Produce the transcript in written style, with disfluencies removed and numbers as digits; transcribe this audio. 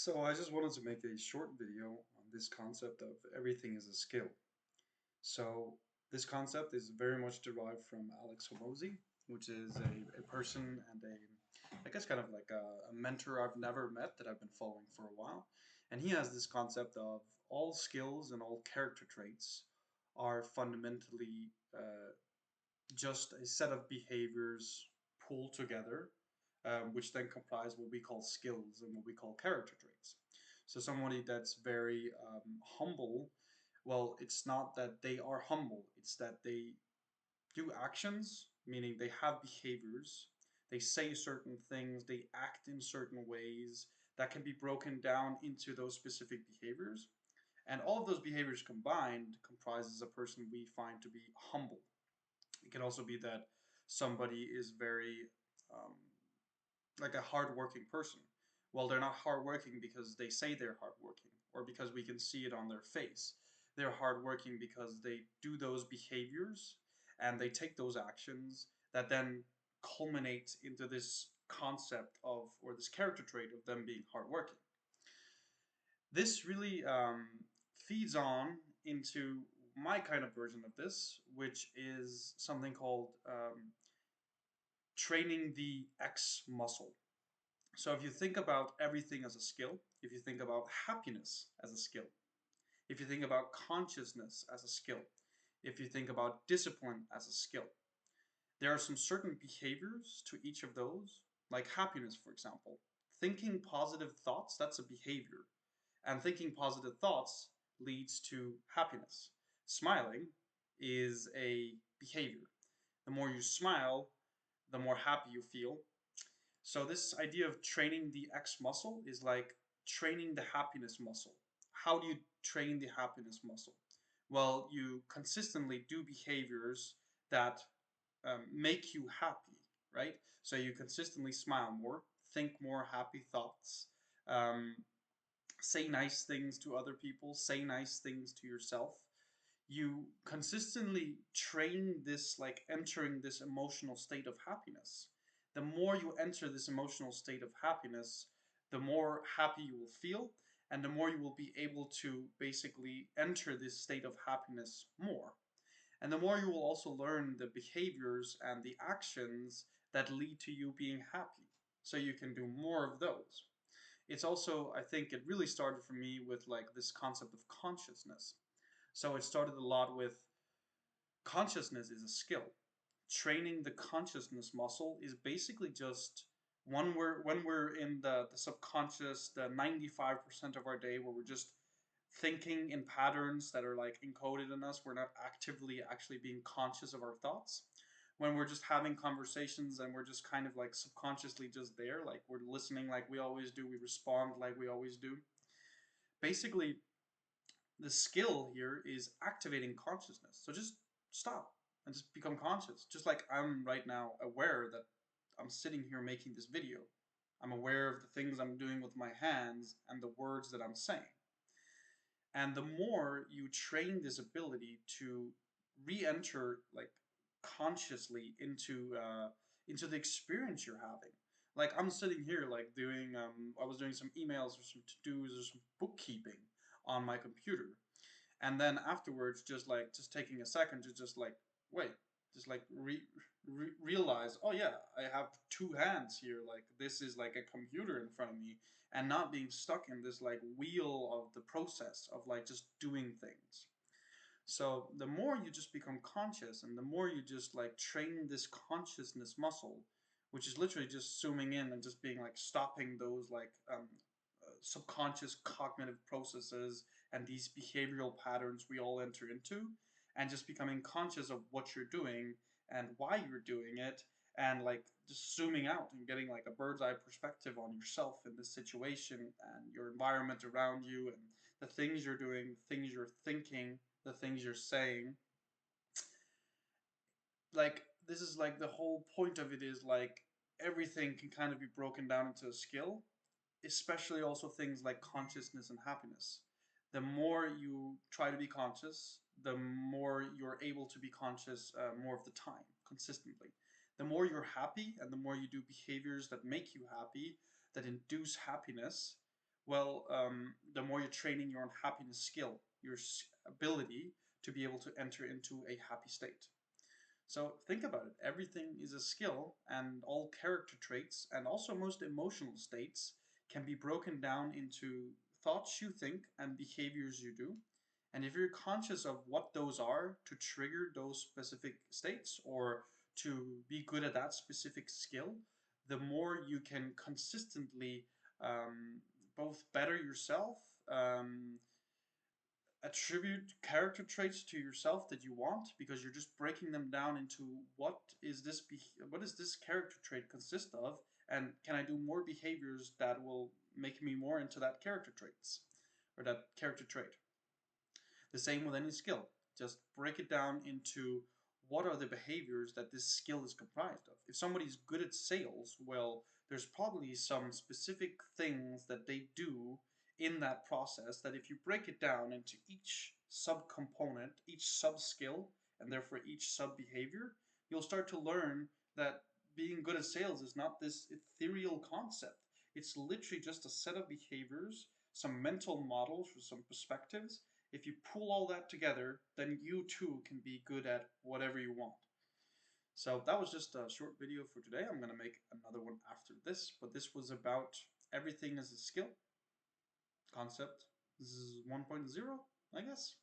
So I just wanted to make a short video on this concept of everything is a skill. So this concept is very much derived from Alex Hormozi, which is a person and I guess kind of like a mentor I've never met that I've been following for a while. And he has this concept of all skills and all character traits are fundamentally just a set of behaviors pulled together, which then comprise what we call skills and what we call character traits. So somebody that's very humble, well, it's not that they are humble, it's that they do actions, meaning they have behaviors, they say certain things, they act in certain ways that can be broken down into those specific behaviors. And all of those behaviors combined comprises a person we find to be humble. It can also be that somebody is very um, like a hardworking person. Well, they're not hardworking because they say they're hardworking or because we can see it on their face. They're hardworking because they do those behaviors and they take those actions that then culminate into this concept of, or this character trait of them being hardworking. This really feeds on into my kind of version of this, which is something called training the X muscle. So if you think about everything as a skill, if you think about happiness as a skill, if you think about consciousness as a skill, if you think about discipline as a skill, there are some certain behaviors to each of those, like happiness, for example. Thinking positive thoughts, that's a behavior. And thinking positive thoughts leads to happiness. Smiling is a behavior. The more you smile, the more happy you feel. So this idea of training the X muscle is like training the happiness muscle. How do you train the happiness muscle? Well, you consistently do behaviors that make you happy, right? So you consistently smile more, think more happy thoughts, um, say nice things to other people, say nice things to yourself. You consistently train this, like entering this emotional state of happiness. The more you enter this emotional state of happiness, the more happy you will feel, and the more you will be able to basically enter this state of happiness more. And the more you will also learn the behaviors and the actions that lead to you being happy. So you can do more of those. It's also, I think it really started for me with like this concept of consciousness. So it started a lot with consciousness is a skill. Training the consciousness muscle is basically just when we're in the subconscious, the 95% of our day where we're just thinking in patterns that are like encoded in us, we're not actively actually being conscious of our thoughts. When we're just having conversations and we're just kind of like subconsciously just there, like we're listening like we always do, we respond like we always do. Basically, the skill here is activating consciousness. So just stop and just become conscious. Just like I'm right now aware that I'm sitting here making this video. I'm aware of the things I'm doing with my hands and the words that I'm saying. And the more you train this ability to re-enter like consciously into the experience you're having. Like I'm sitting here like doing I was doing some emails or some to-dos or some bookkeeping on my computer, and then afterwards just taking a second to just like wait, just like realize, oh yeah, I have two hands here, like this is like a computer in front of me, and not being stuck in this like wheel of the process of like just doing things. So the more you just become conscious and the more you just like train this consciousness muscle, which is literally just zooming in and just being like stopping those like subconscious cognitive processes and these behavioral patterns we all enter into, and just becoming conscious of what you're doing and why you're doing it, and like just zooming out and getting like a bird's eye perspective on yourself in this situation and your environment around you and the things you're doing, the things you're thinking, the things you're saying. Like this is like the whole point of it is like everything can kind of be broken down into a skill, especially also things like consciousness and happiness. The more you try to be conscious, the more you're able to be conscious more of the time, consistently. The more you're happy and the more you do behaviors that make you happy, that induce happiness, Well, the more you're training your own happiness skill, your ability to be able to enter into a happy state. So think about it. Everything is a skill, and all character traits and also most emotional states can be broken down into thoughts you think and behaviors you do. And if you're conscious of what those are to trigger those specific states or to be good at that specific skill, the more you can consistently um, both better yourself, attribute character traits to yourself that you want, because you're just breaking them down into what does this character trait consist of, and can I do more behaviors that will make me more into that character traits or that character trait. The same with any skill. Just break it down into what are the behaviors that this skill is comprised of. If somebody's good at sales, well, there's probably some specific things that they do in that process that if you break it down into each subcomponent, each sub skill, and therefore each sub behavior, you'll start to learn that being good at sales is not this ethereal concept. It's literally just a set of behaviors, some mental models for some perspectives. If you pull all that together, then you too can be good at whatever you want. So that was just a short video for today. I'm going to make another one after this, but this was about everything as a skill concept. This is 1.0, I guess.